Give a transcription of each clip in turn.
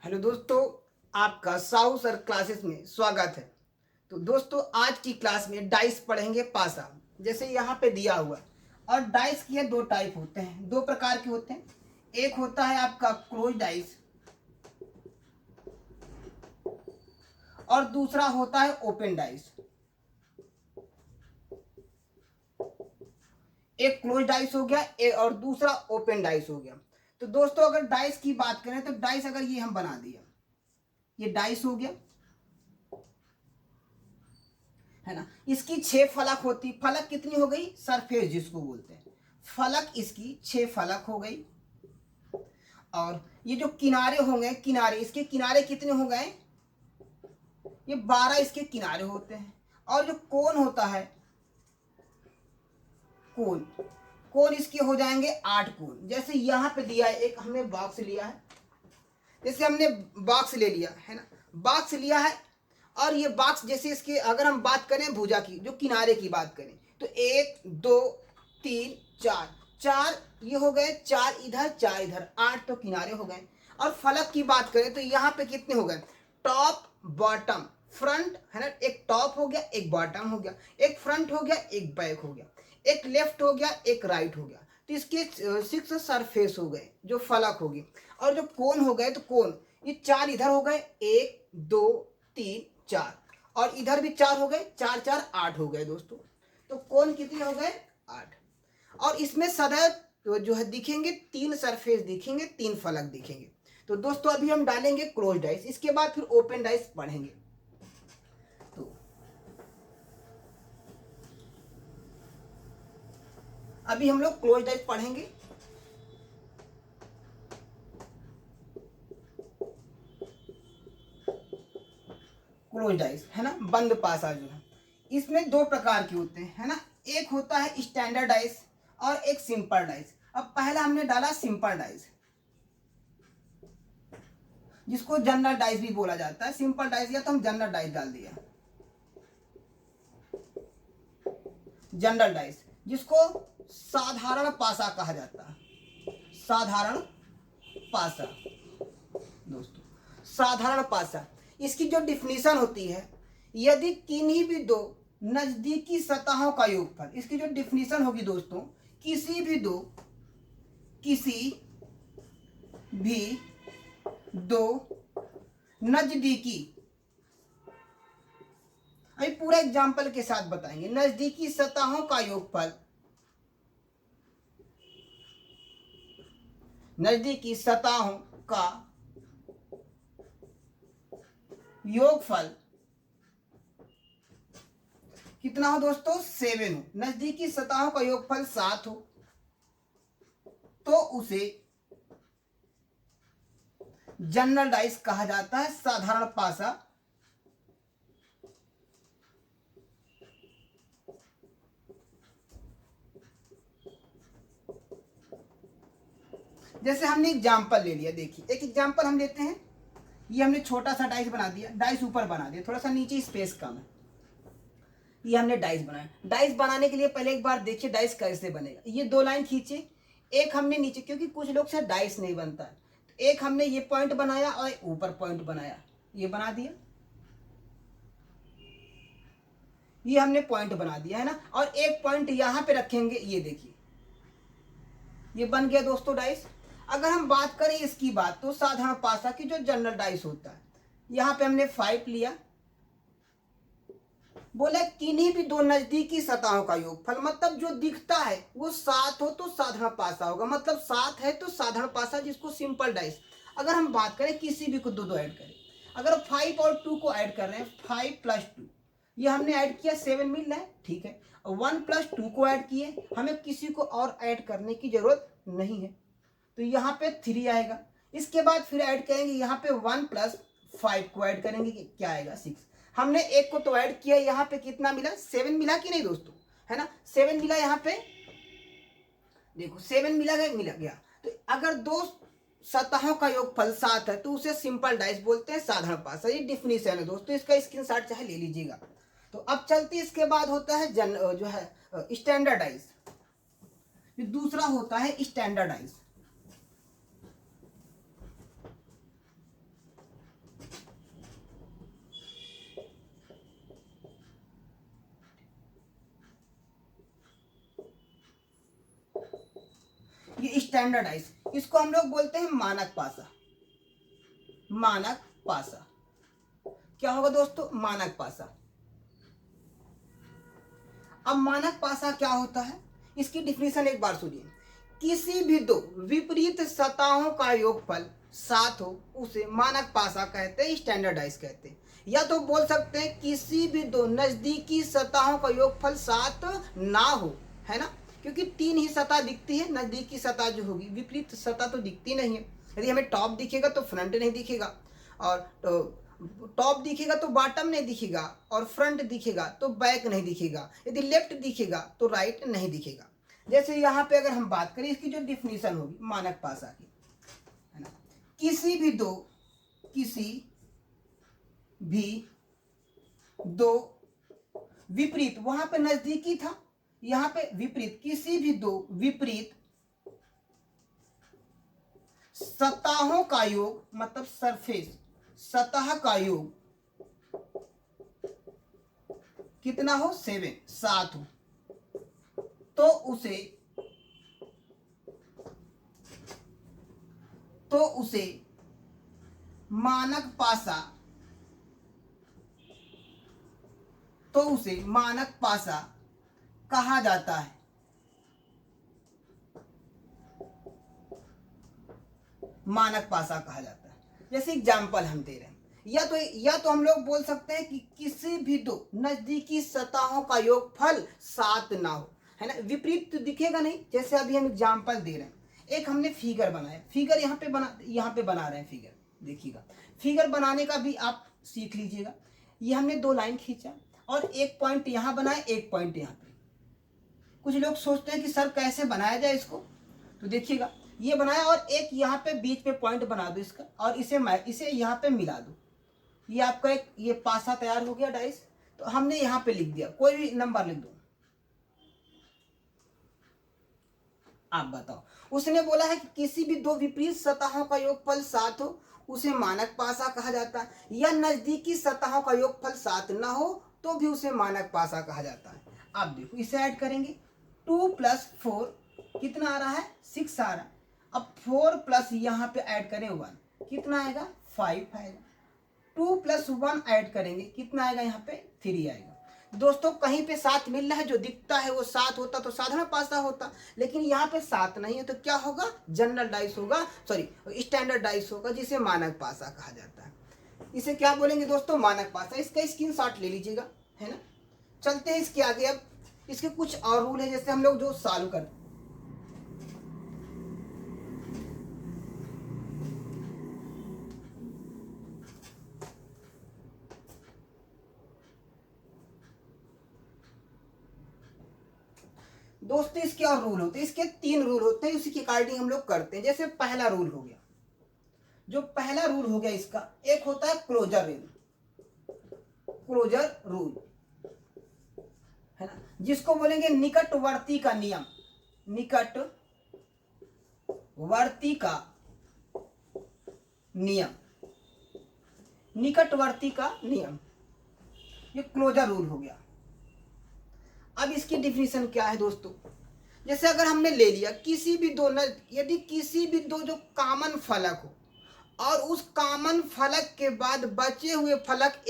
Hello दोस्तों, आपका Sahu sir classes में स्वागत है। तो दोस्तों, आज की क्लास में डाइस पढ़ेंगे पासा, जैसे यहाँ पे दिया हुआ है। और डाइस के दो टाइप होते हैं, दो प्रकार के होते हैं। एक होता है आपका क्लोज डाइस और दूसरा होता है ओपन डाइस। एक क्लोज डाइस हो गया और दूसरा ओपन डाइस हो गया। तो दोस्तों, अगर डाइस की बात करें तो डाइस अगर ये हम बना दिया, ये डाइस हो गया, है ना। इसकी 6 फलक होती, फलक कितनी हो गई, सरफेस जिसको बोलते हैं, फलक इसकी 6 फलक हो गई। और ये जो किनारे होंगे, किनारे इसके किनारे कितने हो गए, ये 12 इसके किनारे होते हैं। और जो कोण होता है, कोण कोण इसके हो जाएंगे 8 कोण। जैसे यहाँ पे दिया है, एक हमने बॉक्स लिया है, जैसे हमने बॉक्स ले लिया है ना, बॉक्स लिया है। और ये बॉक्स जैसे इसके अगर हम बात करें भुजा की, जो किनारे की बात करें, तो 1 2 3 4 4 ये हो गए, 4 इधर 4 इधर, 8 तो किनारे हो गए। और फलक की बात करें तो यहाँ पे कितने हो गए, टॉप बॉटम फ्रंट, है ना। एक टॉप हो गया, एक बॉटम हो गया, एक फ्रंट हो गया, एक बैक हो गया, एक लेफ्ट हो गया, एक राइट हो गया। तो इसके 6 सरफेस हो गए जो फलक होगी। और जो कोण हो गए, तो कोण ये 4 इधर हो गए, 1 2 3 4, और इधर भी 4 हो गए, 4 4 8 हो गए दोस्तों। तो कोण कितने हो गए, 8। और इसमें सदैव तो जो है दिखेंगे 3 सरफेस दिखेंगे, 3 फलक दिखेंगे। तो दोस्तों, अभी हम डालेंगे क्लोज डाइस, इसके बाद फिर ओपन डाइस पढ़ेंगे। तो अभी हम लोग क्लोज डाइस पढ़ेंगे। क्लोज डाइस है ना, बंद पासा जो है, इसमें दो प्रकार के होते हैं, है ना। एक होता है स्टैंडर्ड डाइस और एक सिंपल डाइस। अब पहला हमने डाला सिंपल डाइस, जिसको जनरल डाइस भी बोला जाता है। सिंपल डाइस या तो हम जनरल डाइस डाल दिया, जनरल डाइस, जिसको साधारण पासा कहा जाता है। साधारण पासा दोस्तों, साधारण पासा, इसकी जो डिफिनीशन होती है, यदि किन्हीं भी दो नजदीकी सतहों का योगफल, इसकी जो डिफिनीशन होगी दोस्तों, किसी भी दो नजदीकी, अभी पूरा एग्जाम्पल के साथ बताएंगे, नजदीकी सतहों का योगफल, नजदीकी सतहों का योगफल कितना हो दोस्तों, 7 हो। नजदीकी सतहों का योगफल 7 हो तो उसे जनरल डाइस कहा जाता है, साधारण पासा। जैसे हमने एग्जाम्पल ले लिया, देखिए एक एग्जाम्पल हम लेते हैं। ये हमने छोटा सा डाइस बना दिया, डाइस ऊपर बना दिया, थोड़ा सा नीचे स्पेस कम है, ये हमने डाइस बनाया। डाइस बनाने के लिए पहले एक बार देखिए डाइस कैसे बनेगा। ये 2 लाइन खींचे, एक हमने नीचे, क्योंकि कुछ लोग से डाइस नहीं बनता है, तो एक हमने ये पॉइंट बनाया और ऊपर पॉइंट बनाया, ये बना दिया, ये हमने पॉइंट बना दिया, है ना। और एक पॉइंट यहां पे रखेंगे, ये देखिए ये बन गया दोस्तों डाइस। अगर हम बात करें इसकी बात, तो साधारण पासा की जो जनरल डाइस होता है, यहां पे हमने 5 लिया, बोले किन्हीं भी दो नजदीकी सतहों का योगफल, मतलब जो दिखता है वो 7 हो तो साधारण पासा होगा, मतलब 7 है तो साधारण पासा, जिसको सिंपल डाइस। अगर हम बात करें किसी भी को दो ऐड करें, अगर 5 और 2 को ऐड कर रहे हैं, 5 + 2, ये हमने ऐड किया 7 मिल रहा है, ठीक है। 1 + 2 को ऐड किए, हमें किसी को और ऐड करने की जरूरत नहीं है, तो यहाँ पे 3 आएगा। इसके बाद फिर ऐड करेंगे, यहाँ पे 1 + 5 को ऐड करेंगे, क्या आएगा 6। हमने एक को तो ऐड किया, यहाँ पे कितना मिला, 7 मिला कि नहीं दोस्तों, है ना। 7 मिला, यहाँ पे देखो 7 मिला गया। तो अगर दो सतहों का योगफल 7 है तो उसे सिंपल डाइस बोलते हैं, साधारण पासा। ये डिफिनीशन है दोस्तों, इसका स्क्रीनशॉट चाहे ले लीजिएगा। तो अब चलते, इसके बाद होता है जो है स्टैंडर्ड डाइस। दूसरा होता है स्टैंडर्ड डाइस। ये स्टैंडर्डाइज, इसको हम लोग बोलते हैं मानक पासा। मानक पासा क्या होगा दोस्तों? मानक पासा। अब मानक पासा क्या होता है, इसकी डिफिनीशन एक बार सुनिए। किसी भी दो विपरीत सतहों का योगफल 7 हो उसे मानक पासा कहते हैं, स्टैंडर्डाइज कहते हैं। या तो बोल सकते हैं किसी भी दो नजदीकी सतहों का योगफल 7 ना हो, है ना, क्योंकि 3 ही सतह दिखती है, नजदीकी सतह जो होगी, विपरीत सतह तो दिखती नहीं है। यदि हमें टॉप दिखेगा तो फ्रंट नहीं दिखेगा, और तो टॉप दिखेगा तो बॉटम नहीं दिखेगा, और फ्रंट दिखेगा तो बैक नहीं दिखेगा, यदि लेफ्ट दिखेगा तो राइट नहीं दिखेगा। जैसे यहाँ पे अगर हम बात करें इसकी जो डिफिनीशन होगी मानक पासा की, है ना, किसी भी दो विपरीत, वहां पे नजदीकी था, यहाँ पे विपरीत, किसी भी दो विपरीत सतहों का योग, मतलब सरफेस, सतह का योग कितना हो? 7 हो, तो उसे मानक पासा कहा जाता है। मानक पासा कहा जाता है। जैसे एग्जाम्पल हम दे रहे हैं, या तो हम लोग बोल सकते हैं कि किसी भी दो नजदीकी सतहों का योगफल 7 ना हो, है ना, विपरीत तो दिखेगा नहीं। जैसे अभी हम एग्जाम्पल दे रहे हैं, एक हमने फिगर बनाया, फिगर यहाँ पे बना रहे हैं फिगर, देखिएगा, फिगर बनाने का भी आप सीख लीजिएगा। ये हमने 2 लाइन खींचा और एक पॉइंट यहाँ बनाया, एक पॉइंट यहाँ पे। कुछ लोग सोचते हैं कि सर कैसे बनाया जाए इसको, तो देखिएगा, ये बनाया और एक यहाँ पे बीच में पॉइंट बना दो इसका, और इसे यहाँ पे मिला दो, ये आपका एक ये पासा तैयार हो गया डाइस। तो हमने यहाँ पे लिख दिया, कोई भी नंबर लिख दो, आप बताओ। उसने बोला है कि किसी भी दो विपरीत सतहों का योगफल 7 हो उसे मानक पासा कहा जाता है, या नजदीकी सतहों का योगफल 7 ना हो तो भी उसे मानक पासा कहा जाता है। आप देखो, इसे ऐड करेंगे, 2 + 4 कितना आ रहा है? 6 आ रहा है। अब 4 प्लस यहाँ पे ऐड करें 1, कितना आएगा? 5 आएगा। 2 + 1 ऐड करेंगे, कितना आएगा? यहाँ पे 3 आएगा। दोस्तों कहीं पे 7 मिल रहा है, जो दिखता है वो 7 होता तो साधारण पासा होता, लेकिन यहाँ पे 7 नहीं है, तो क्या होगा? जनरल डाइस होगा, सॉरी स्टैंडर्ड डाइस होगा, जिसे मानक पासा कहा जाता है। इसे क्या बोलेंगे दोस्तों? मानक पासा। इसका स्क्रीनशॉट ले लीजिएगा, है ना। चलते हैं इसके आगे। अब इसके कुछ और रूल है, जैसे हम लोग जो सॉल्व करते हैं। दोस्तों इसके और रूल होते हैं, इसके 3 रूल होते हैं, उसी के अकॉर्डिंग हम लोग करते हैं। जैसे पहला रूल हो गया, जो पहला रूल हो गया इसका, एक होता है क्लोजर रूल, है ना, जिसको बोलेंगे निकटवर्ती का नियम। निकटवर्ती का नियम, ये क्लोजर रूल हो गया। अब इसकी डिफिनीशन क्या है दोस्तों? जैसे अगर हमने ले लिया किसी भी दो यदि किसी भी दो जो कॉमन फलक हो, और उस कॉमन फलक के बाद बचे हुए फलक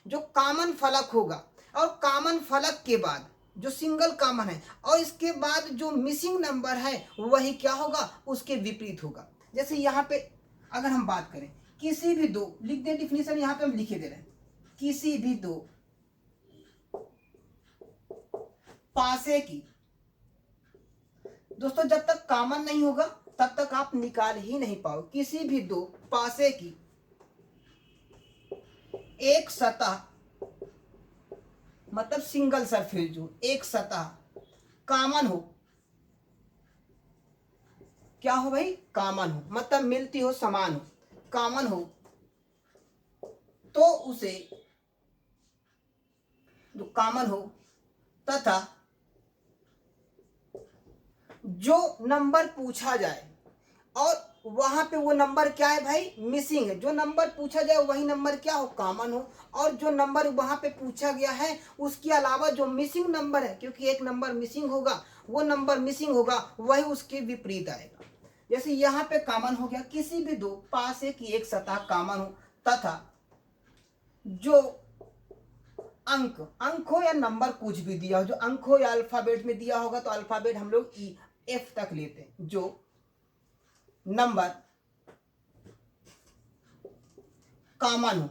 जो कॉमन फलक होगा, और कॉमन फलक के बाद जो सिंगल कॉमन है, और इसके बाद जो मिसिंग नंबर है वही क्या होगा? उसके विपरीत होगा। जैसे यहाँ पे अगर हम बात करें, किसी भी दो, लिख दें डिफिनीशन, यहाँ पे हम लिखे दे रहे हैं, किसी भी दो पासे की, दोस्तों जब तक कॉमन नहीं होगा तब तक आप निकाल ही नहीं पाओ। किसी भी दो पासे की एक सतह, मतलब सिंगल सरफेस, जो एक सतह कॉमन हो, क्या हो भाई? कॉमन हो, मतलब मिलती हो, समान हो, कॉमन हो, तो उसे जो कॉमन हो तथा जो नंबर पूछा जाए, और वहां पे वो नंबर क्या है भाई? मिसिंग है। जो नंबर पूछा जाए वही नंबर क्या हो? कॉमन हो। और जो नंबर वहां पे पूछा गया है उसके अलावा जो मिसिंग नंबर है, क्योंकि एक नंबर मिसिंग होगा, वो नंबर मिसिंग होगा वही उसके विपरीत आएगा। जैसे यहाँ पे कॉमन हो गया, किसी भी दो पासे की एक सतह कॉमन हो तथा जो अंक हो या नंबर कुछ भी दिया हो, जो अंक हो या अल्फाबेट में दिया होगा तो अल्फाबेट हम लोग एफ तक लेते हैं, जो नंबर कॉमन हो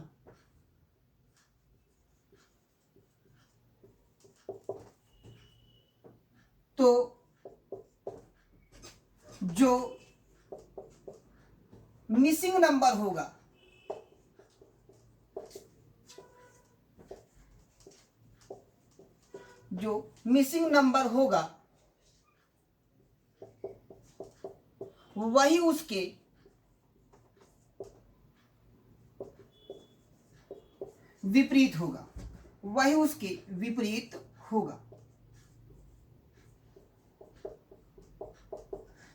तो जो मिसिंग नंबर होगा वही उसके विपरीत होगा।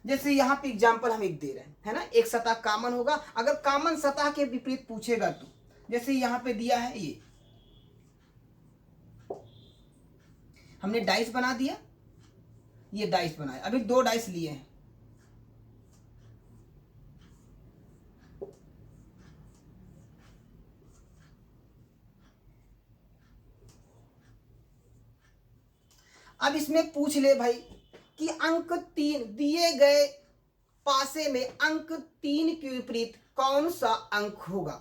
जैसे यहाँ पे एग्जाम्पल हम एक दे रहे हैं, है ना, एक सतह कॉमन होगा, अगर कॉमन सतह के विपरीत पूछेगा तो जैसे यहाँ पे दिया है, ये हमने डाइस बना दिया, ये डाइस बनाया, अभी दो डाइस लिए हैं, अब इसमें पूछ ले भाई कि अंक 3 दिए गए पासे में अंक 3 के विपरीत कौन सा अंक होगा।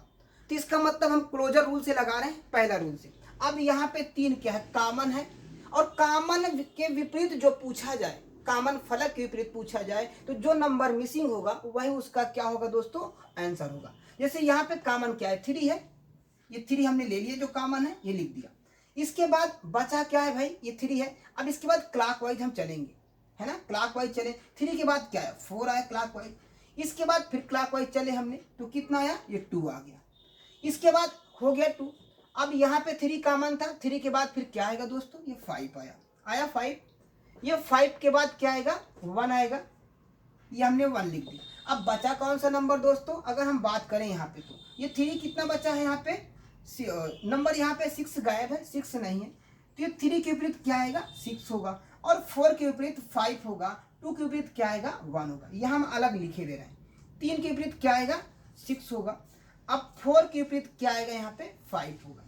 तो इसका मतलब हम क्लोजर रूल से लगा रहे हैं, पहला रूल से। अब यहाँ पे 3 क्या है, कॉमन है, और कॉमन के विपरीत जो पूछा जाए, कॉमन फलक के विपरीत पूछा जाए तो जो नंबर मिसिंग होगा वही उसका क्या होगा दोस्तों, आंसर होगा। जैसे यहाँ पे कॉमन क्या है, 3 है, ये 3 हमने ले लिया, जो कॉमन है ये लिख दिया। इसके बाद बचा क्या है भाई, ये 3 है। अब इसके बाद क्लॉकवाइज हम चलेंगे, है ना, क्लॉकवाइज चले, 3 के बाद क्या है, 4 आया क्लॉकवाइज। इसके बाद फिर क्लॉकवाइज चले हमने तो कितना आया, ये 2 आ गया। इसके बाद हो गया 2। अब यहाँ पे 3 कॉमन था, 3 के बाद फिर क्या आएगा दोस्तों, ये 5 आया 5। ये 5 के बाद क्या आएगा, 1 आएगा, ये हमने 1 लिख दिया। अब बचा कौन सा नंबर दोस्तों, अगर हम बात करें यहाँ पे तो ये 3 कितना बचा है, यहाँ पे नंबर यहाँ पे 6 गायब है, 6 नहीं है, तो ये 3 के विपरीत क्या आएगा, 6 होगा, और 4 के विपरीत 5 होगा, 2 के विपरीत क्या आएगा, 1 होगा। यह हम अलग लिखे दे रहे हैं। 3 के विपरीत क्या आएगा, 6 होगा। अब 4 के विपरीत क्या आएगा, यहाँ पे 5 होगा,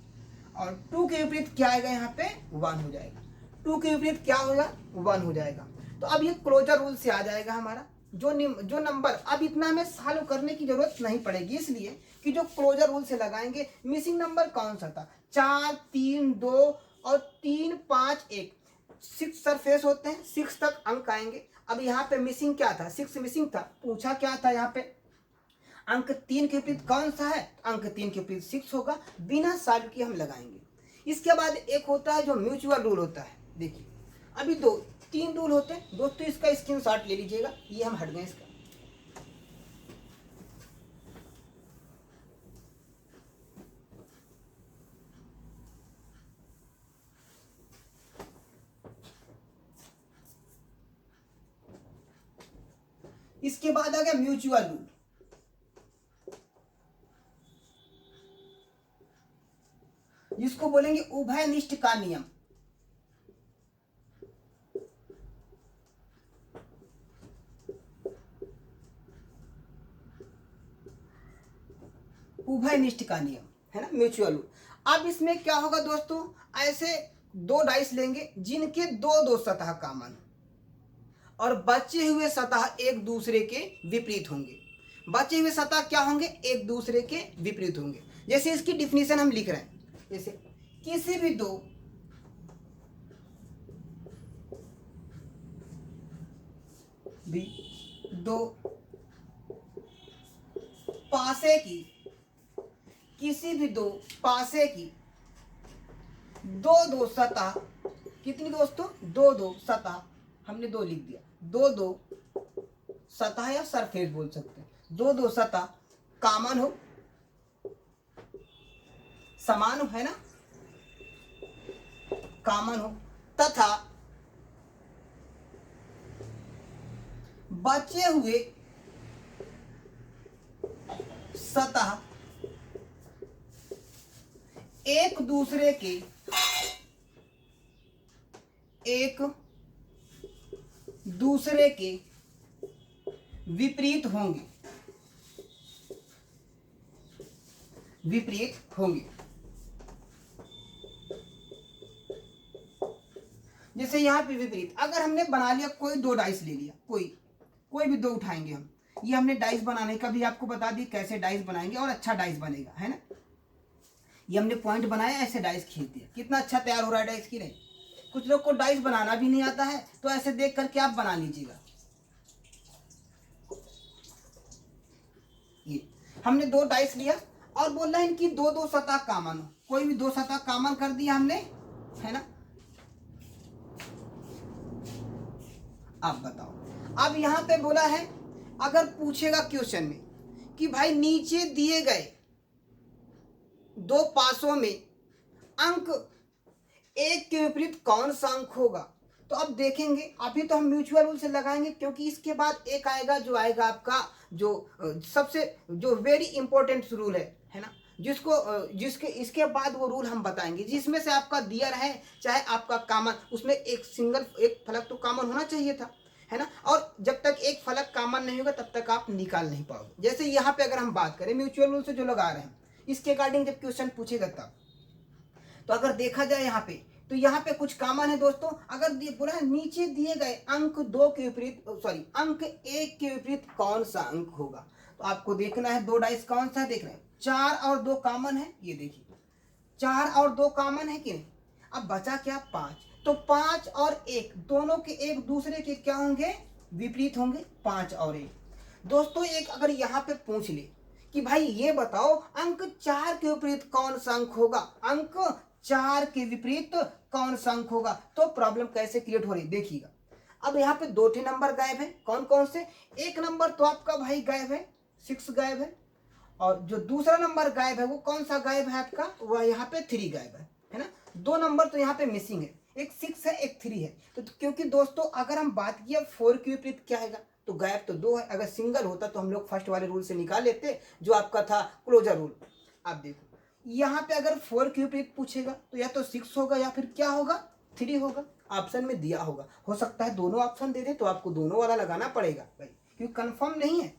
और 2 के विपरीत क्या आएगा, यहाँ पे 1 हो जाएगा। 2 के विपरीत क्या होगा, 1 हो जाएगा। तो अब ये क्लोजर रूल से आ जाएगा हमारा जो नंबर। अब इतना हमें सॉल्व करने की जरूरत नहीं पड़ेगी, इसलिए कि जो क्लोजर रूल से लगाएंगे, मिसिंग नंबर कौन सा था, 4, 3, 2 और 3, 5, 1, 6 सरफेस होते हैं, 6 तक अंक आएंगे। अब यहाँ पे मिसिंग क्या था, 6 मिसिंग था, पूछा क्या था, यहाँ पे अंक 3 के विपरीत कौन सा है, अंक 3 के विपरीत 6 होगा, बिना सॉल्व किए हम लगाएंगे। इसके बाद एक होता है जो म्यूचुअल रूल होता है। देखिए अभी 3 रूल होते हैं दोस्तों, इसका स्क्रीनशॉट ले लीजिएगा, ये हम हट गए इसका। इसके बाद आ गया म्यूचुअल रूल। जिसको बोलेंगे उभयनिष्ठ का नियम। उभयनिष्ठ का नियम है ना, म्यूचुअल रूल। अब इसमें क्या होगा दोस्तों, ऐसे 2 डाइस लेंगे जिनके 2 सतह कॉमन और बचे हुए सतह एक दूसरे के विपरीत होंगे। बचे हुए सतह क्या होंगे, एक दूसरे के विपरीत होंगे। जैसे इसकी डिफिनीशन हम लिख रहे हैं, जैसे किसी भी दो पासे की, किसी भी 2 पासे की 2 सतह, कितनी दोस्तों, 2 सतह, हमने 2 लिख दिया, 2 सतह या सरफेस बोल सकते हैं, 2 सतह कॉमन हो, समान हो, है ना, कॉमन हो, तथा बचे हुए सतह एक दूसरे के दूसरे के विपरीत होंगे, विपरीत होंगे। जैसे यहाँ पे विपरीत, अगर हमने बना लिया कोई दो डाइस ले लिया, कोई भी दो उठाएंगे हम, ये हमने डाइस बनाने का भी आपको बता दी कैसे डाइस बनाएंगे और अच्छा डाइस बनेगा, है ना। ये हमने पॉइंट बनाया, ऐसे डाइस खींच दिया, कितना अच्छा तैयार हो रहा है डाइस की नहीं। कुछ लोग को डाइस बनाना भी नहीं आता है, तो ऐसे देख करके आप बना लीजिएगा। ये हमने दो डाइस लिया और बोल रहा है इनकी दो दो सतह कॉमन हो, कोई भी दो सतह कॉमन कर दिया हमने, है ना। अब बताओ, अब यहां पे बोला है अगर पूछेगा क्वेश्चन में कि भाई नीचे दिए गए दो पासों में अंक एक के विपरीत कौन सा अंक होगा, तो अब देखेंगे। अभी तो हम म्यूचुअल रूल से लगाएंगे, क्योंकि इसके बाद एक आएगा जो आएगा आपका जो सबसे जो वेरी इंपॉर्टेंट रूल है ना, जिसके इसके बाद वो रूल हम बताएंगे, जिसमें से आपका दिया रहे चाहे आपका कॉमन, उसमें एक फलक तो कॉमन होना चाहिए था, है ना। और जब तक एक फलक कॉमन नहीं होगा तब तक आप निकाल नहीं पाओगे। जैसे यहाँ पे अगर हम बात करें म्यूचुअल रूल से जो लगा रहे हैं, इसके अकॉर्डिंग जब क्वेश्चन पूछेगा तब, तो अगर देखा जाए यहाँ पे, तो यहाँ पे कुछ कॉमन है दोस्तों। अगर बोला है नीचे दिए गए अंक दो के विपरीत, सॉरी अंक एक के विपरीत कौन सा अंक होगा, तो आपको देखना है दो डाइस कौन सा है, देख रहे हैं 4 और 2 कॉमन है, ये देखिए 4 और 2 कॉमन है कि नहीं। अब बचा क्या 5, तो 5 और 1 दोनों के एक दूसरे के क्या होंगे, विपरीत होंगे, 5 और 1। दोस्तों एक अगर यहाँ पे पूछ ले कि भाई ये बताओ अंक 4 के विपरीत कौन सा अंक होगा, अंक 4 के विपरीत कौन सा अंक होगा, तो प्रॉब्लम कैसे क्रिएट हो रही देखिएगा। अब यहाँ पे 2 नंबर गायब है, कौन कौन से, एक नंबर तो आपका भाई गायब है, 6 गायब है, और जो दूसरा नंबर गायब है वो कौन सा गायब है आपका, वह यहाँ पे 3 गायब है ना। 2 नंबर तो यहाँ पे मिसिंग है, एक 6 है एक 3 है। तो क्योंकि दोस्तों अगर हम बात किया 4 के विपरीत क्या आएगा, तो गायब तो 2 है, अगर सिंगल होता तो हम लोग फर्स्ट वाले रूल से निकाल लेते जो आपका था क्लोजर रूल। आप देखो यहाँ पे अगर 4 के विपरीत पूछेगा तो या तो 6 होगा या फिर क्या होगा 3 होगा, ऑप्शन में दिया होगा। हो सकता है दोनों ऑप्शन दे दे तो आपको दोनों वाला लगाना पड़ेगा भाई, क्योंकि कंफर्म नहीं है।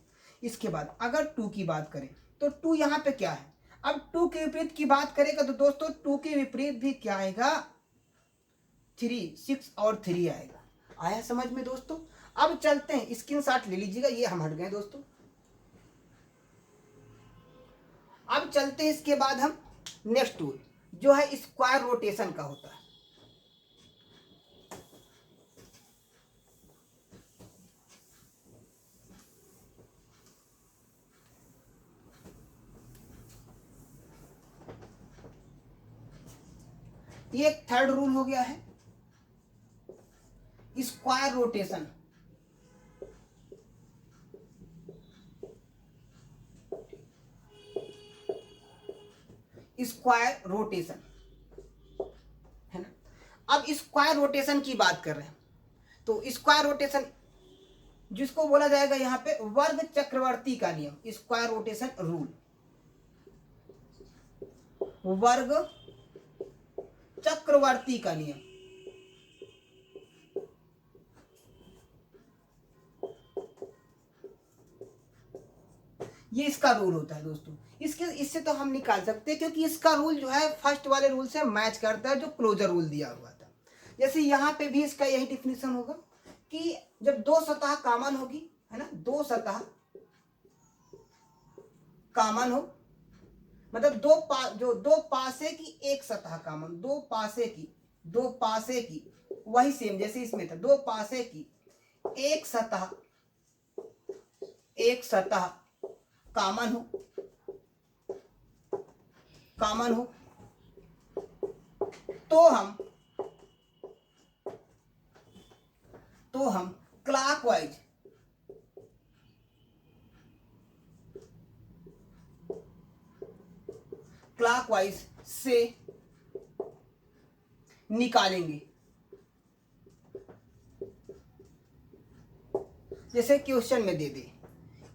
इसके बाद अगर 2 की बात करें तो 2 यहाँ पे क्या है, अब 2 के विपरीत की बात करेगा तो दोस्तों 2 के विपरीत भी क्या आएगा, 3, 6 और 3 आएगा। आया समझ में दोस्तों। अब चलते हैं, स्क्रीनशॉट ले लीजिएगा, ये हम हट गए दोस्तों। अब चलते हैं इसके बाद हम नेक्स्ट टूल जो है स्क्वायर रोटेशन का होता है। ये एक थर्ड रूल हो गया है स्क्वायर रोटेशन। स्क्वायर रोटेशन है ना। अब स्क्वायर रोटेशन की बात कर रहे हैं, तो स्क्वायर रोटेशन जिसको बोला जाएगा यहाँ पे वर्ग चक्रवर्ती का नियम, स्क्वायर रोटेशन रूल, वर्ग चक्रवर्ती का नियम। ये इसका रूल होता है दोस्तों। इससे तो हम निकाल सकते हैं, क्योंकि इसका रूल जो है फर्स्ट वाले रूल से मैच करता है जो क्लोजर रूल दिया हुआ था। जैसे यहाँ पे भी इसका यही डिफिनेशन होगा कि जब दो सतह कॉमन होगी, है ना, दो सतह कॉमन हो, मतलब दो पासे की एक सतह कॉमन, दो पासे की वही सेम जैसे इसमें था, दो पासे की एक सतह कॉमन हो तो हम क्लॉकवाइज से निकालेंगे। जैसे क्वेश्चन में दे दे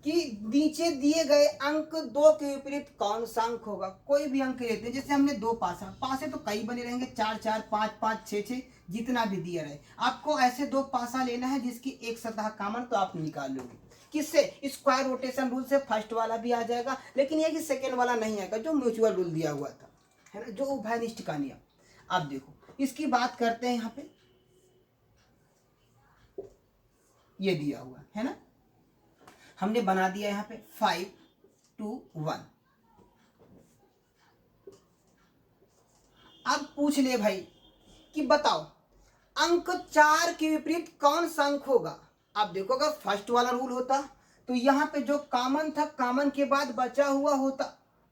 कि नीचे दिए गए अंक दो के विपरीत कौन सा अंक होगा। कोई भी अंक लेते हैं, जैसे हमने दो पासा, पासे तो कई बने रहेंगे, 4 4 5 5 6 6 जितना भी दिया रहे। आपको ऐसे दो पासा लेना है जिसकी एक सतह कॉमन, तो आप निकाल लोगे किससे, स्क्वायर रोटेशन रूल से। फर्स्ट वाला भी आ जाएगा, लेकिन ये कि सेकेंड वाला नहीं आएगा जो म्यूचुअल रूल दिया हुआ था, है ना, जो उभयनिष्ठ का नियम। आप देखो इसकी बात करते हैं, यहाँ पे ये दिया हुआ है ना, हमने बना दिया यहाँ पे 5 2 1। अब पूछ ले भाई कि बताओ अंक 4 के विपरीत कौन सा अंक होगा। अब देखो अगर फर्स्ट वाला रूल होता तो यहाँ पे जो कॉमन था, कॉमन के बाद बचा हुआ होता,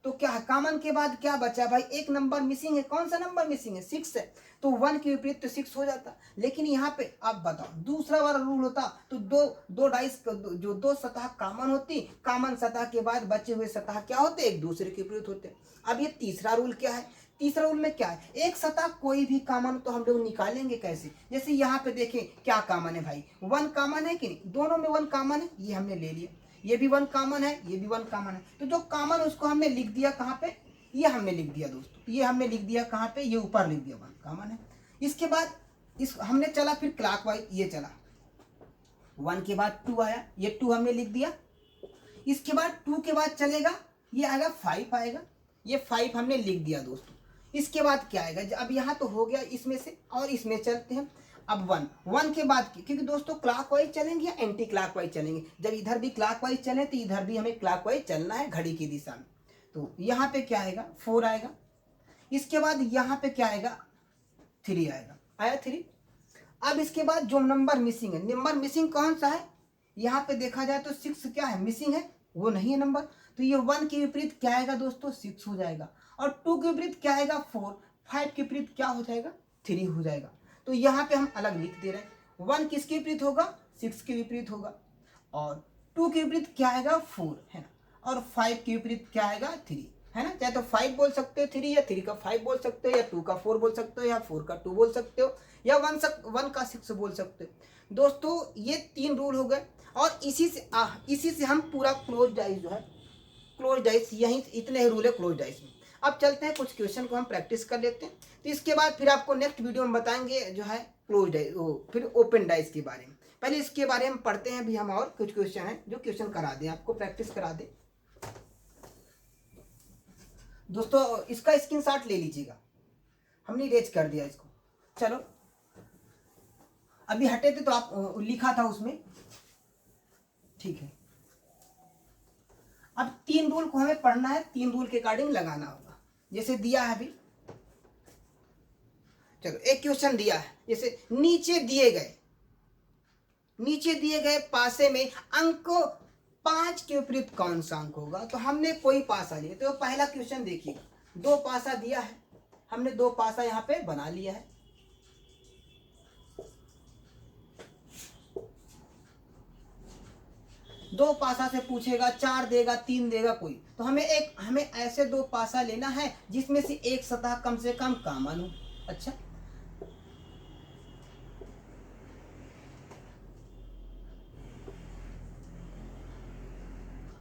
तो क्या है, कॉमन के बाद क्या बचा भाई, एक नंबर मिसिंग है। कौन सा नंबर मिसिंग है, 6 है, तो 1 के विपरीत तो 6 हो जाता। लेकिन यहाँ पे आप बताओ दूसरा वाला रूल होता तो दो डाइस जो दो सतह कॉमन होती, कॉमन सतह के बाद बचे हुए सतह क्या होते, एक दूसरे के विपरीत होते। अब ये तीसरा रूल क्या है, तीसरा रूल में क्या है, एक सतह कोई भी कॉमन तो हम लोग निकालेंगे कैसे। जैसे यहाँ पे देखें क्या कॉमन है भाई, 1 कॉमन है कि नहीं, दोनों में 1 कॉमन है, ये हमने ले लिया, ये भी 1 कॉमन है, ये भी 1 कॉमन है। तो जो कॉमन उसको हमने लिख दिया कहाँ पे, ये हमने लिख दिया दोस्तों, ये हमने लिख दिया कहाँ पे, ये ऊपर लिख दिया 1 कॉमन है। इसके बाद इस हमने चला फिर क्लॉकवाइज, ये चला 1 के बाद 2 आया, ये 2 हमने लिख दिया। इसके बाद 2 के बाद चलेगा, ये आएगा 5 आएगा, ये 5 हमने लिख दिया दोस्तों। इसके बाद क्या आएगा, अब यहाँ तो हो गया इसमें से, और इसमें चलते हैं अब 1 के बाद, क्योंकि दोस्तों क्लॉकवाइज चलेंगे या एंटी क्लॉकवाइज चलेंगे, जब इधर भी क्लॉकवाइज चले तो इधर भी हमें क्लॉकवाइज चलना है घड़ी की दिशा में। तो यहाँ पे क्या आएगा, 4 आएगा। इसके बाद यहाँ पे क्या आएगा, 3 आएगा, आया 3। अब इसके बाद जो नंबर मिसिंग है, नंबर मिसिंग कौन सा है, यहाँ पे देखा जाए तो 6 क्या है, मिसिंग है, वो नहीं है नंबर। तो ये 1 के विपरीत क्या आएगा दोस्तों, 6 हो जाएगा। और 2 के विपरीत क्या आएगा, 4। 5 के विपरीत क्या हो जाएगा, 3 हो जाएगा। तो यहाँ पे हम अलग लिख दे रहे हैं, 1 किसके विपरीत होगा, 6 के विपरीत होगा, और 2 के विपरीत क्या आएगा, 4 है ना, और 5 के विपरीत क्या आएगा, 3 है ना। चाहे तो 5 बोल सकते हो 3, या 3 का 5 बोल सकते हो, या 2 का 4 बोल सकते हो, या 4 का 2 बोल सकते हो, या 1 का 6 बोल सकते हो। दोस्तों ये 3 रूल हो गए, और इसी से हम पूरा क्लोज डाइस जो है, क्लोज डाइस यही इतने ही रूल है क्लोज डाइस में। अब चलते हैं कुछ क्वेश्चन को हम प्रैक्टिस कर लेते हैं, तो इसके बाद फिर आपको नेक्स्ट वीडियो में बताएंगे जो है क्लोज डाइस, फिर ओपन डाइस के बारे में। पहले इसके बारे में पढ़ते हैं अभी हम, और कुछ क्वेश्चन है जो क्वेश्चन करा दें, आपको प्रैक्टिस करा दें। दोस्तों इसका स्क्रीनशॉट ले लीजिएगा, हमने इरेज कर दिया इसको। चलो अभी हटे थे तो आप लिखा था उसमें, ठीक है। अब 3 रूल को हमें पढ़ना है, 3 रूल के अकॉर्डिंग लगाना होगा, जैसे दिया है अभी। चलो एक क्वेश्चन दिया है, जैसे नीचे दिए गए पासे में अंक 5 के विपरीत कौन सा अंक होगा। तो हमने कोई पासा लिया, तो पहला क्वेश्चन देखिएगा, 2 पासा दिया है, हमने 2 पासा यहाँ पे बना लिया है। दो पासा से पूछेगा, 4 देगा, 3 देगा कोई, तो हमें ऐसे 2 पासा लेना है जिसमें से एक सतह कम से कम कॉमन हो। अच्छा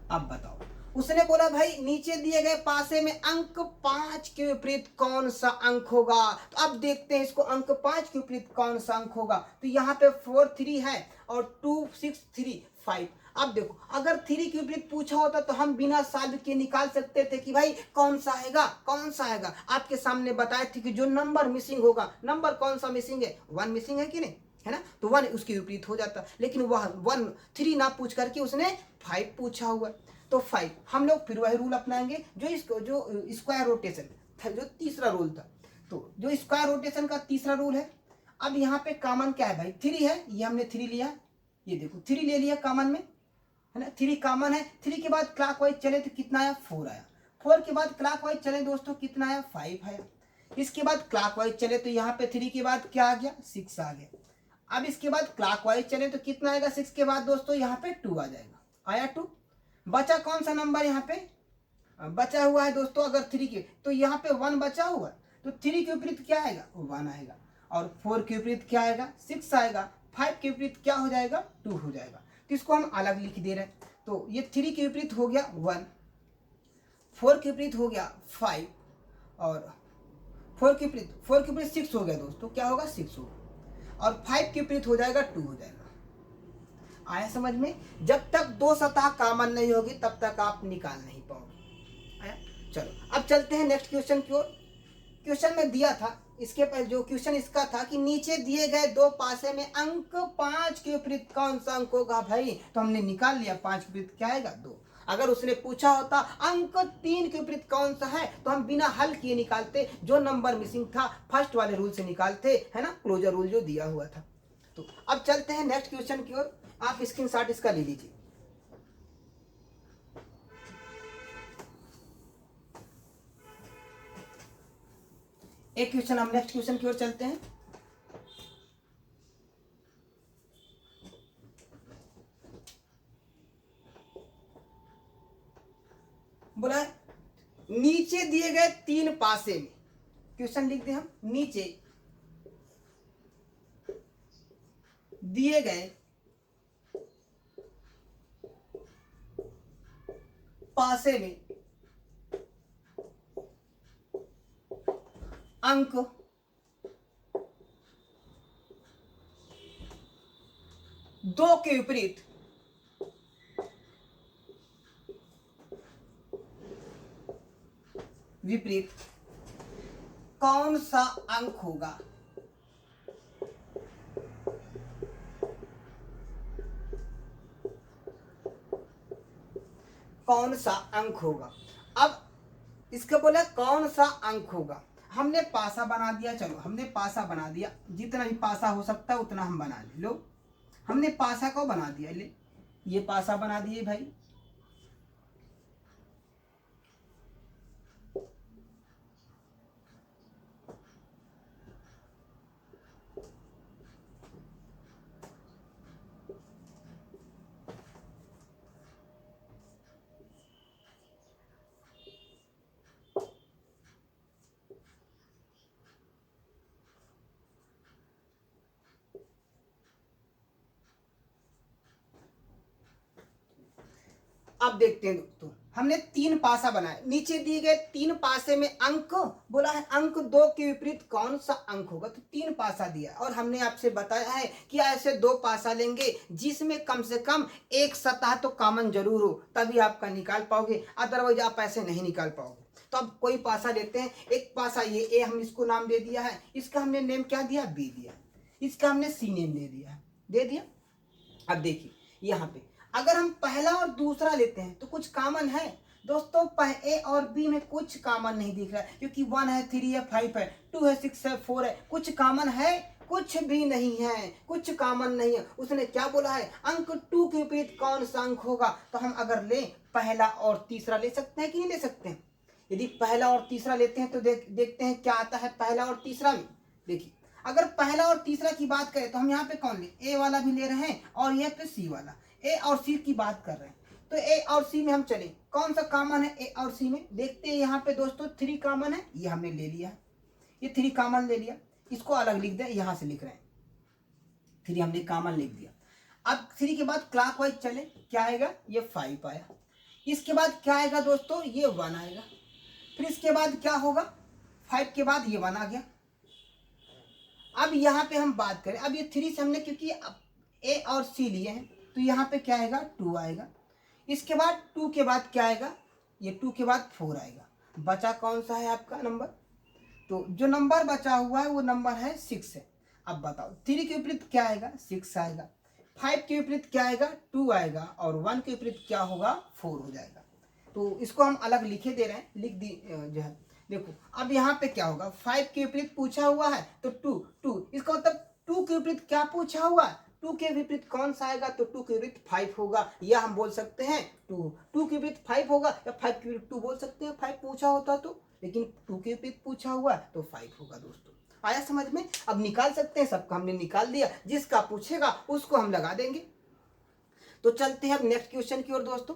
अब बताओ, उसने बोला भाई नीचे दिए गए पासे में अंक 5 के विपरीत कौन सा अंक होगा। तो अब देखते हैं इसको, अंक 5 के विपरीत कौन सा अंक होगा। तो यहाँ पे 4 3 है, और 2 6 3 5। अब देखो अगर 3 के विपरीत पूछा होता तो हम बिना सॉल्व के निकाल सकते थे कि भाई कौन सा आएगा, कौन सा आएगा। आपके सामने बताए थे कि जो नंबर मिसिंग होगा, नंबर कौन सा मिसिंग है, 1 मिसिंग है कि नहीं, है ना, तो 1 उसके विपरीत हो जाता। लेकिन वह 1 3 ना पूछ करके उसने 5 पूछा हुआ, तो 5 हम लोग फिर वही रूल अपनाएंगे जो इसको, जो स्क्वायर रोटेशन था, जो तीसरा रूल था। तो जो स्क्वायर रोटेशन का तीसरा रूल है। अब यहाँ पे कॉमन क्या है भाई, 3 है, ये हमने 3 लिया, ये देखो 3 ले लिया कॉमन में, है ना, 3 कॉमन है। 3 के बाद क्लॉकवाइज चले तो कितना आया, 4 आया। 4 के बाद क्लॉकवाइज चले दोस्तों कितना आया, 5 आया। इसके बाद क्लॉकवाइज चले तो यहाँ पे 3 के बाद क्या आ गया, 6 आ गया। अब इसके बाद क्लॉकवाइज चले तो कितना आएगा, 6 के बाद दोस्तों यहाँ पे 2 आ जाएगा, आया 2। बचा कौन सा नंबर यहाँ पे बचा हुआ है दोस्तों, अगर 3 के, तो यहाँ पे 1 बचा हुआ, तो 3 के विपरीत क्या आएगा, 1 आएगा। और 4 के विपरीत क्या आएगा, 6 आएगा। 5 के विपरीत क्या हो जाएगा, 2 हो जाएगा। तो इसको हम अलग लिख दे रहे हैं। तो ये 3 के विपरीत हो गया 1, 4 के विपरीत हो गया 5, और 4 के विपरीत 6 हो गया दोस्तों, क्या होगा 6 होगा, और 5 के विपरीत हो जाएगा 2 हो जाएगा। आया समझ में? जब तक दो सतह कॉमन नहीं होगी तब तक आप निकाल नहीं पाओगे। आया? चलो अब चलते हैं नेक्स्ट क्वेश्चन की ओर। क्वेश्चन में दिया था, इसके पर जो क्वेश्चन इसका था कि नीचे दिए गए दो पासे में अंक 5 के विपरीत कौन सा अंक होगा भाई, तो हमने निकाल लिया 5 के विपरीत क्या आएगा 2। अगर उसने पूछा होता अंक 3 के विपरीत कौन सा है, तो हम बिना हल किए निकालते, जो नंबर मिसिंग था फर्स्ट वाले रूल से निकालते, है ना, क्लोजर रूल जो दिया हुआ था। तो अब चलते हैं नेक्स्ट क्वेश्चन की ओर। आप स्क्रीनशॉट इसका ले लीजिए। एक क्वेश्चन, हम नेक्स्ट क्वेश्चन की ओर चलते हैं। बोला नीचे दिए गए 3 पासे में, क्वेश्चन लिख दे हम, नीचे दिए गए पासे में अंक 2 के विपरीत कौन सा अंक होगा। कौन सा अंक होगा। अब इसका बोला कौन सा अंक होगा, हमने पासा बना दिया। चलो हमने पासा बना दिया, जितना भी पासा हो सकता है उतना हम बना ले। लो हमने पासा को बना दिया, ले ये पासा बना दिए भाई। अब देखते हैं दोस्तों, हमने 3 पासा बनाए, नीचे दिए गए 3 पासे में अंक बोला है, अंक 2 के विपरीत कौन सा अंक होगा, तो 3 पासा दिया और हमने आपसे बताया है कि ऐसे 2 पासा लेंगे जिसमें कम से कम एक सतह तो कॉमन जरूर हो, तभी आपका निकाल पाओगे, अदरवाइज आप ऐसे नहीं निकाल पाओगे। तो अब कोई पासा लेते हैं, एक पासा ये ए, हम इसको नाम दे दिया है, इसका हमने नेम क्या दिया, बी दिया, इसका हमने सी नेम दे दिया। अब देखिए यहाँ पे अगर हम पहला और दूसरा लेते हैं तो कुछ कॉमन है दोस्तों, ए और बी में कुछ कॉमन नहीं दिख रहा है, क्योंकि 1 है, 3 है, 5 है, 2 है, 6 है, 4 है, कुछ कॉमन है, कुछ भी नहीं है, कुछ कॉमन नहीं है। उसने क्या बोला है, अंक 2 के विपरीत कौन सा अंक होगा, तो हम अगर ले पहला और तीसरा ले सकते हैं कि नहीं ले सकते हैं। यदि पहला और तीसरा लेते हैं तो देखते हैं क्या आता है पहला और तीसरा में। देखिए अगर पहला और तीसरा की बात करें तो हम यहाँ पे कौन ले, ए वाला भी ले रहे हैं और ये पे सी वाला, ए और सी की बात कर रहे हैं, तो ए और सी में हम चले, कौन सा कॉमन है ए और सी में, देखते हैं यहाँ पे दोस्तों 3 कॉमन है, ये हमने ले लिया है, ये 3 कॉमन ले लिया, इसको अलग लिख दे, यहाँ से लिख रहे हैं 3 हमने कॉमन लिख दिया। अब 3 के बाद क्लॉकवाइज चले, क्या आएगा, ये 5 आया, इसके बाद क्या आएगा दोस्तों, ये 1 आएगा, फिर इसके बाद क्या होगा, 5 के बाद ये 1 आ गया। अब यहाँ पे हम बात करें, अब ये 3 से हमने क्योंकि ए और सी लिए हैं तो यहाँ पे क्या आएगा 2 आएगा, इसके बाद 2 के बाद क्या आएगा, ये 2 के बाद 4 आएगा, बचा कौन सा है आपका नंबर, तो जो नंबर बचा हुआ है वो नंबर है 6 है। अब बताओ 3 के विपरीत क्या आएगा, 6 आएगा, 5 के विपरीत क्या आएगा, 2 आएगा, और 1 के विपरीत क्या होगा, 4 हो जाएगा। तो इसको हम अलग लिखे दे रहे हैं, लिख दी जो है। देखो अब यहाँ पे क्या होगा, 5 के विपरीत पूछा हुआ है तो 2, इसका मतलब 2 के विपरीत क्या पूछा हुआ है, 2 के विपरीत कौन सा आएगा, तो 2 के विपरीत 5 होगा, या हम बोल सकते हैं 2 के विपरीत 5 होगा, या 5 के विपरीत 2 बोल सकते हैं, 5 पूछा होता तो, लेकिन 2 के विपरीत पूछा हुआ है तो 5 होगा दोस्तों। आया समझ में। अब निकाल सकते हैं, सबका हमने निकाल दिया, जिसका पूछेगा उसको हम लगा देंगे। तो चलते हैं अब नेक्स्ट क्वेश्चन की ओर दोस्तों।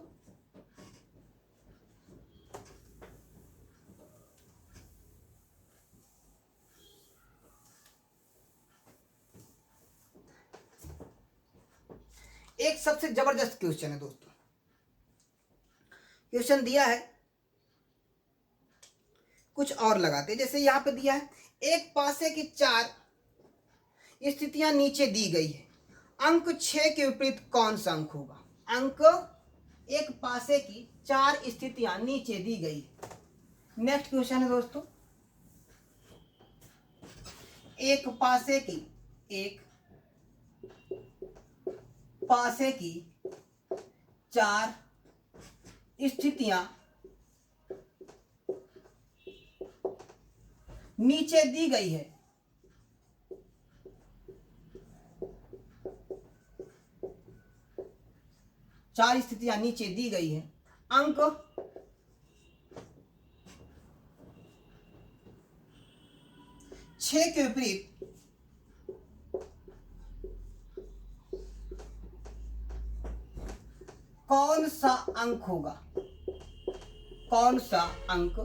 एक सबसे जबरदस्त क्वेश्चन है दोस्तों, क्वेश्चन दिया है, कुछ और लगाते। जैसे यहाँ पे दिया है एक पासे की 4 स्थितियां नीचे दी गई है, अंक 6 के विपरीत कौन सा अंक होगा। अंक, एक पासे की 4 स्थितियां नीचे दी गई है। नेक्स्ट क्वेश्चन है दोस्तों, एक पासे की 4 स्थितियां नीचे दी गई है, चार स्थितियां नीचे दी गई है, अंक 6 के विपरीत कौन सा अंक होगा। कौन सा अंक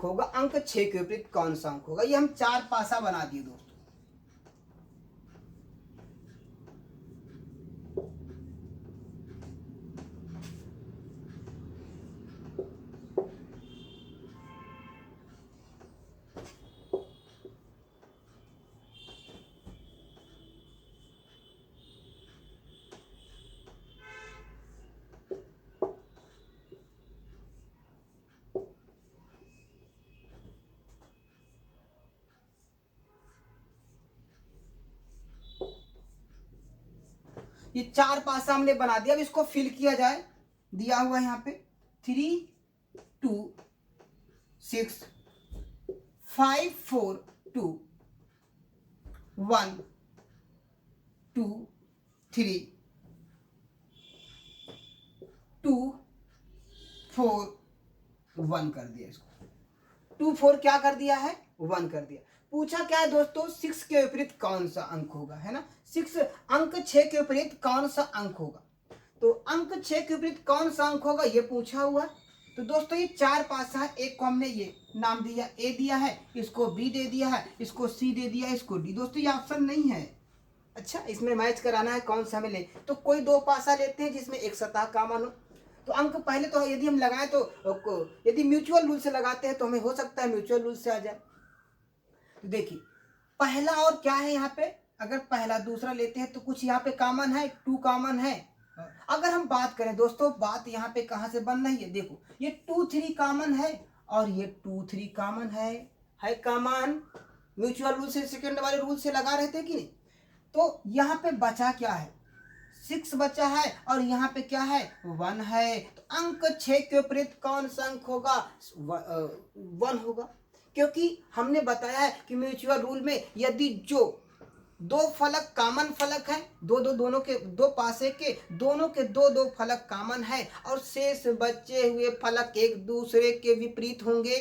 होगा, अंक 6 के विपरीत कौन सा अंक होगा। ये हम 4 पासा बना दिए दोस्तों। ये 4 पासा हमने बना दिया। अब इसको फिल किया जाए। दिया हुआ है यहाँ पे 3 2 6 5 4 2 1 2 3 2 4 1 कर दिया। इसको 2 4 क्या कर दिया है, 1 कर दिया। पूछा क्या है दोस्तों, 6 के विपरीत कौन सा अंक होगा, है ना। 6 अंक 6 के विपरीत कौन सा अंक होगा। तो अंक 6 के विपरीत कौन सा अंक होगा ये पूछा हुआ है। तो दोस्तों ये 4 पासा है। एक को हमने ये नाम दिया ए दिया है, इसको बी दे दिया है, इसको सी दे दिया है, इसको डी। दोस्तों ये ऑप्शन नहीं है। अच्छा, इसमें मैच कराना है कौन सा हमें ले। तो कोई 2 पासा लेते हैं जिसमें एक सतह कॉमन हो। तो अंक पहले तो यदि हम लगाएं तो यदि म्यूचुअल रूल से लगाते हैं तो हमें हो सकता है म्यूचुअल रूल से आ जाए। तो देखिए पहला और क्या है यहाँ पे, अगर पहला दूसरा लेते हैं तो कुछ यहाँ पे कॉमन है, 2 कॉमन है। अगर हम बात करें दोस्तों, बात यहाँ पे कहाँ से बन रही है, देखो ये 2 3 कॉमन है और ये 2 3 कॉमन है कॉमन। म्यूचुअल रूल से, सेकंड वाले रूल से लगा रहे थे कि नहीं। तो यहाँ पे बचा क्या है, 6 बचा है और यहाँ पे क्या है, 1 है। तो अंक 6 के विपरीत कौन सा अंक होगा, 1 होगा। क्योंकि हमने बताया है कि म्यूचुअल रूल में यदि जो 2 फलक कॉमन फलक है, दोनों के 2 पासे के दोनों के 2 फलक कॉमन है और शेष बचे हुए फलक एक दूसरे के विपरीत होंगे।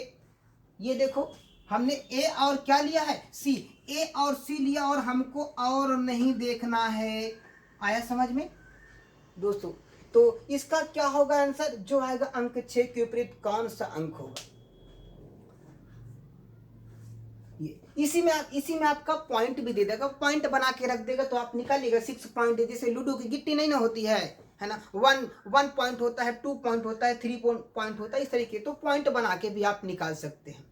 ये देखो हमने ए और क्या लिया है, सी। ए और सी लिया और हमको और नहीं देखना है। आया समझ में दोस्तों। तो इसका क्या होगा आंसर, जो आएगा अंक 6 के विपरीत कौन सा अंक होगा। इसी में आपका पॉइंट भी दे देगा, पॉइंट बना के रख देगा तो आप निकालिएगा 6 पॉइंट। जैसे लूडो की गिट्टी नहीं ना होती है ना, 1 पॉइंट होता है, 2 पॉइंट होता है, 3 पॉइंट होता है, इस तरीके। तो पॉइंट बना के भी आप निकाल सकते हैं।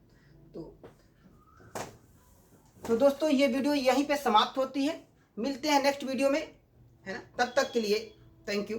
तो दोस्तों ये वीडियो यहीं पे समाप्त होती है। मिलते हैं नेक्स्ट वीडियो में, है ना। तब तक के लिए थैंक यू।